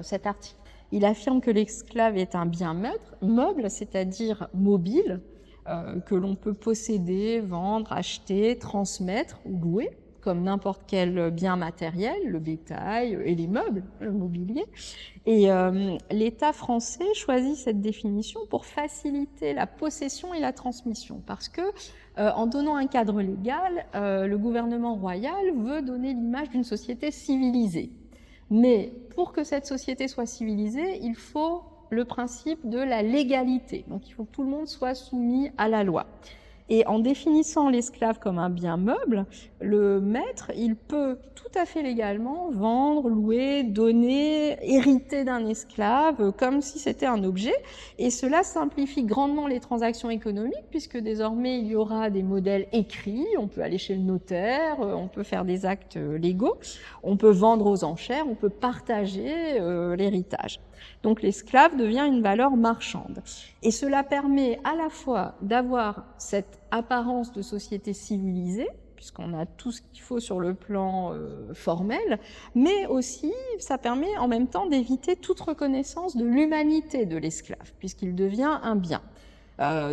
cet article. Il affirme que l'esclave est un bien meuble, c'est-à-dire mobile, que l'on peut posséder, vendre, acheter, transmettre ou louer, comme n'importe quel bien matériel, le bétail et les meubles, le mobilier. Et l'État français choisit cette définition pour faciliter la possession et la transmission, parce que en donnant un cadre légal, le gouvernement royal veut donner l'image d'une société civilisée. Mais pour que cette société soit civilisée, il faut le principe de la légalité. Donc il faut que tout le monde soit soumis à la loi. Et en définissant l'esclave comme un bien meuble, le maître, il peut tout à fait légalement vendre, louer, donner, hériter d'un esclave comme si c'était un objet. Et cela simplifie grandement les transactions économiques puisque désormais il y aura des modèles écrits, on peut aller chez le notaire, on peut faire des actes légaux, on peut vendre aux enchères, on peut partager l'héritage. Donc l'esclave devient une valeur marchande. Et cela permet à la fois d'avoir cette apparence de société civilisée, puisqu'on a tout ce qu'il faut sur le plan formel, mais aussi ça permet en même temps d'éviter toute reconnaissance de l'humanité de l'esclave, puisqu'il devient un bien.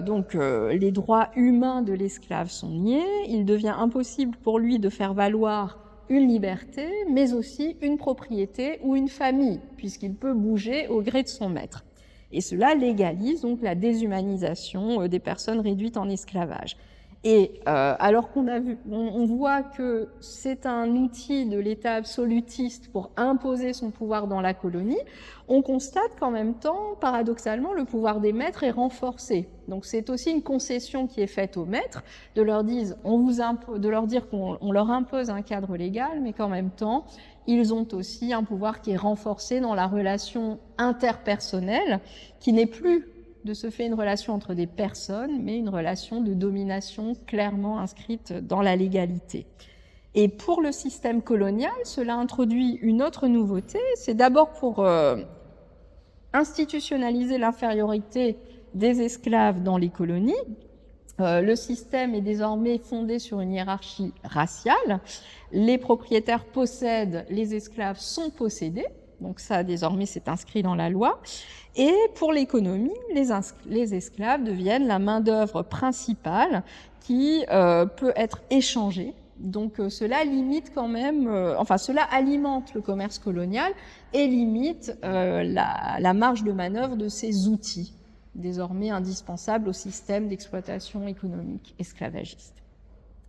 Donc les droits humains de l'esclave sont niés, il devient impossible pour lui de faire valoir une liberté, mais aussi une propriété ou une famille, puisqu'il peut bouger au gré de son maître. Et cela légalise donc la déshumanisation des personnes réduites en esclavage. Et alors on voit que c'est un outil de l'État absolutiste pour imposer son pouvoir dans la colonie, on constate qu'en même temps, paradoxalement, le pouvoir des maîtres est renforcé. Donc c'est aussi une concession qui est faite aux maîtres, de leur dire qu'on leur impose un cadre légal, mais qu'en même temps, ils ont aussi un pouvoir qui est renforcé dans la relation interpersonnelle, qui n'est plus de ce fait une relation entre des personnes, mais une relation de domination clairement inscrite dans la légalité. Et pour le système colonial, cela introduit une autre nouveauté, c'est d'abord pour institutionnaliser l'infériorité des esclaves dans les colonies. Le système est désormais fondé sur une hiérarchie raciale. Les propriétaires possèdent, les esclaves sont possédés. Donc ça, désormais, c'est inscrit dans la loi. Et pour l'économie, les esclaves deviennent la main-d'œuvre principale qui peut être échangée. Donc cela limite quand même, cela alimente le commerce colonial et limite la marge de manœuvre de ces outils, désormais indispensables au système d'exploitation économique esclavagiste.